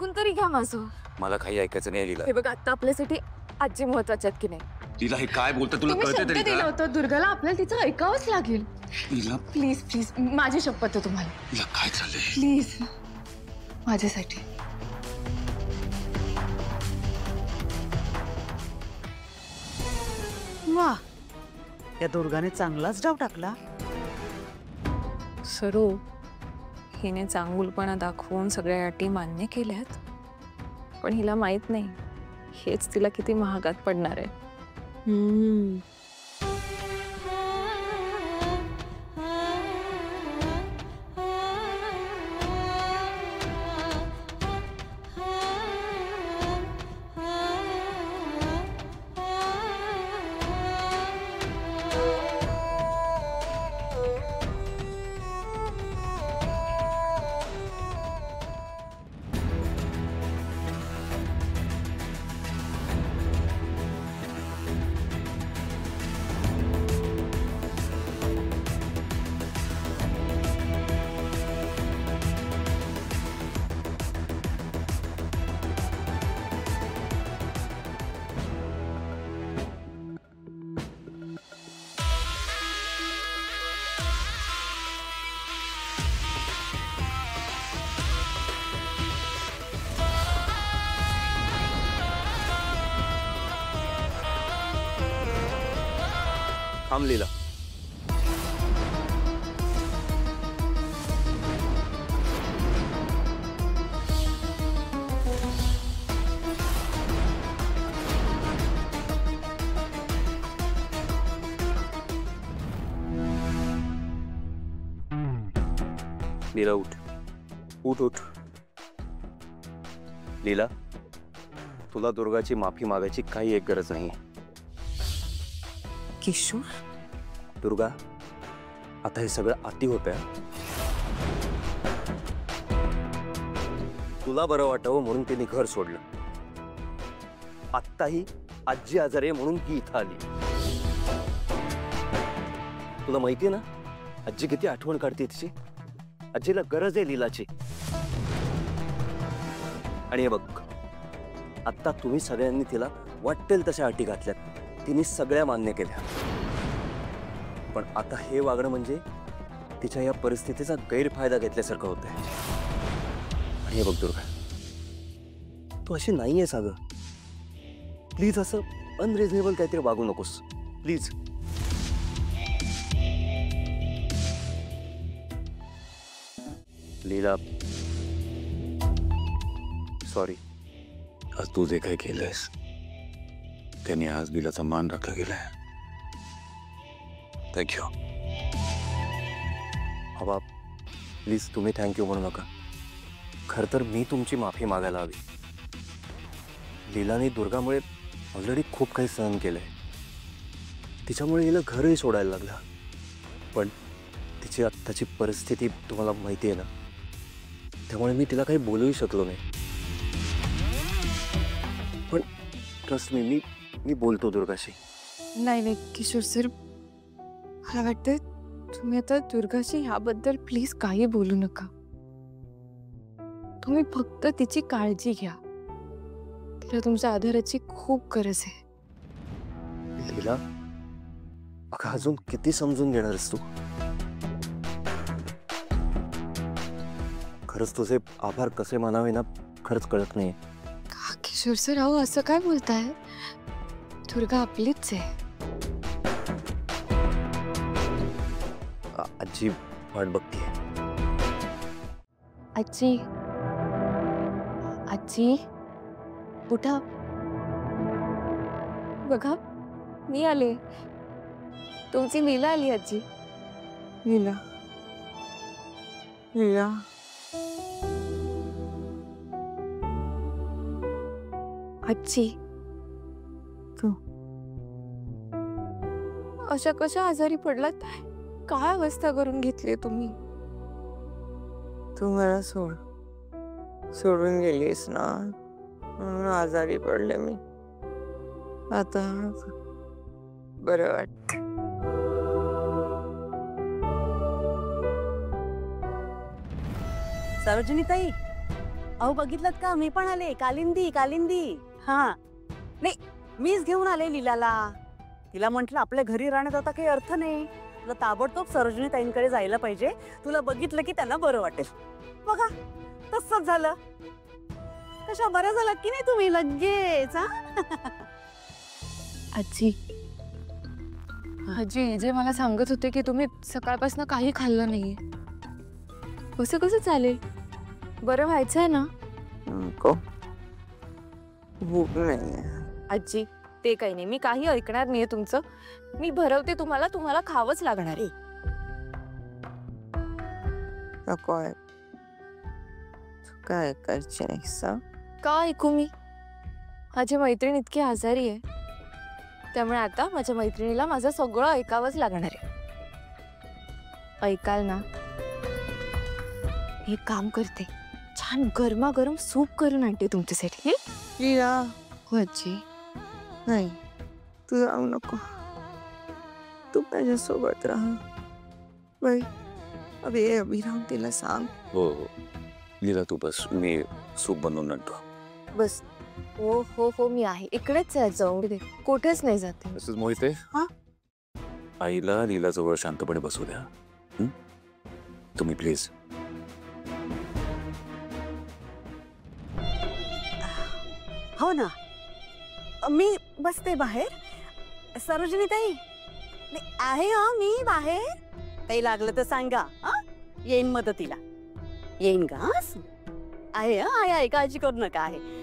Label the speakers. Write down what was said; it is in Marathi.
Speaker 1: ऐकून तरी घ्या माझं.
Speaker 2: मला काही ऐकायचं नाही लीला.
Speaker 1: हे बघ आता आपल्यासाठी आजी महत्वाची आहेत की नाही.
Speaker 2: लीला हे काय बोलतं तुला कळतं तरी
Speaker 1: दिलं होतं दुर्गाला आपल्याला तिचं ऐकावंच लागेल.
Speaker 2: लीला
Speaker 1: प्लीज प्लीज माझी शपथ आहे तुम्हाला.
Speaker 2: लीला काय चाललंय?
Speaker 1: प्लीज माझ्यासाठी.
Speaker 3: वा, या दुर्गाने चांगलाच डाव टाकला.
Speaker 1: सरू हिने चांगुलपणा दाखवून सगळ्या अटी मान्य केल्यात, पण हिला माहित नाही हेच तिला किती महागात पडणार आहे.
Speaker 2: थांब लीला. लीला उठ उठ उठ. लीला तुला दुर्गाची माफी मागायची काही एक गरज नाही.
Speaker 1: किशोर
Speaker 2: दुर्गा आता हे सगळं अति होतंय. तुला बरं वाटावं म्हणून तिने घर सोडलं. आत्ताही आजी आजारी आहे म्हणून ती इथं आली. तुला माहितीये ना आजी किती आठवण काढते तिची. आजीला गरज आहे लीलाची. आणि हे बघ आता तुम्ही सगळ्यांनी तिला वाटेल तशा अटी घातल्यात. तिने सगळ्या मान्य केल्या, पण आता हे वागणं म्हणजे तिच्या या परिस्थितीचा गैरफायदा घेतल्यासारखं होतंय. आणि हे बघ दुर्गा तू अशी नाहीये सागं. प्लीज असं अनरिझनेबल काहीतरी वागू नकोस प्लीज. Leela sorry.
Speaker 4: आज तू जे काही केलंयस त्याने आज लीलाचा मान राखला गेलाय. थँक्यू.
Speaker 2: बाबा प्लीज तुम्ही थँक्यू म्हणू नका. खरं तर मी तुमची माफी मागायला हवी. लीलाने दुर्गामुळे ऑलरेडी खूप काही सहन केलंय. तिच्यामुळे हिला घरही सोडायला लागलं. पण तिची आत्ताची परिस्थिती तुम्हाला माहिती आहे ना, त्यामुळे मी तिला काही बोलूही शकलो नाही. पण ट्रस्ट मी बोलतो दुर्गाशी.
Speaker 1: नाही नाही किशोर सर, मला वाटतं तुम्ही आता दुर्गाशी ह्याबद्दल प्लीज काही बोलू नका. तुम्ही फक्त तिची काळजी घ्या. तिला तुमच्या आधाराची खूप गरज आहे.
Speaker 2: लीला अगं अजून किती समजून घेणारस तू. खरंच तुझे आभार कसे मानावे ना खरंच कळत नाही.
Speaker 1: का किशोर सर अहो असं काय बोलताय. दुर्गा आपलीच आहे.
Speaker 2: आजी वाट बघतीये.
Speaker 1: आजी आजी उठा. बघा मी आले. तुमची लीला आली आजी.
Speaker 3: लीला लीला
Speaker 1: आजी
Speaker 3: तू
Speaker 1: अशा कशा आजारी पडलात. काय अवस्था करून घेतली तुम्ही.
Speaker 3: तू मला सोडून गेलीस ना म्हणून आजारी पडले मी. आता बरं वाटत. सरोजिनी ताई अहो बघितलं का, मी पण आले. कालिंदी कालिंदी. हा नाही, मीच घेऊन आले लीलाला. तिला म्हंटल आपल्या घरी राहण्यात आता काही अर्थ नाही, तुला ताबडतोब सरोजिनी ताईंकडे जायला पाहिजे. तुला बघितलं की त्यांना बरं वाटेल. बघा तसंच झालं. कशा बऱ्या झाला की नाही तुम्ही लगेच.
Speaker 1: आजी आजी जे मला सांगत होते की तुम्ही सकाळपासून काही खाल्लं नाहीये. कसं कसं चालेल? बरं व्हायचंय ना?
Speaker 5: भूक नाही.
Speaker 1: आजी ते काही नाही, मी काही ऐकणार नाहीये तुमचं. मी भरवते तुम्हाला, तुम्हाला खावंच लागणार आहे.
Speaker 5: नको आहे. तू काय करशील?
Speaker 1: का ऐकू मी? माझी मैत्रीण इतकी आजारी आहे, त्यामुळे आता माझ्या मैत्रिणीला माझं सगळं ऐकावंच लागणार आहे. ऐकाल ना? एक काम करते, छान गरमागरम सूप करून आणते तुमच्यासाठी.
Speaker 5: लीला
Speaker 1: हो आजी.
Speaker 5: नाही, तू जाऊ नको. तू माझ्यासोबत राहा. बाई अभि राहून तिला सांग.
Speaker 4: हो हो लीला तू बस, मी सूप बनवून आणतो.
Speaker 1: बस. हो हो हो मी आहे इकडेच आहे, जाऊ दे, कुठेच नाही जाते.
Speaker 4: मिसेस मोहिते,
Speaker 3: हा?
Speaker 4: आईला लीला जवळ शांतपणे बसू द्या. हं? तुम्ही प्लीज.
Speaker 3: हो ना, मी बसते बाहेर. सरोजिनी ताई नाही, आहे हो मी बाहेर. काही लागलं तर सांगा, येईन मदतीला. येईन का? आहे आहे, काळजी करू नका. आहे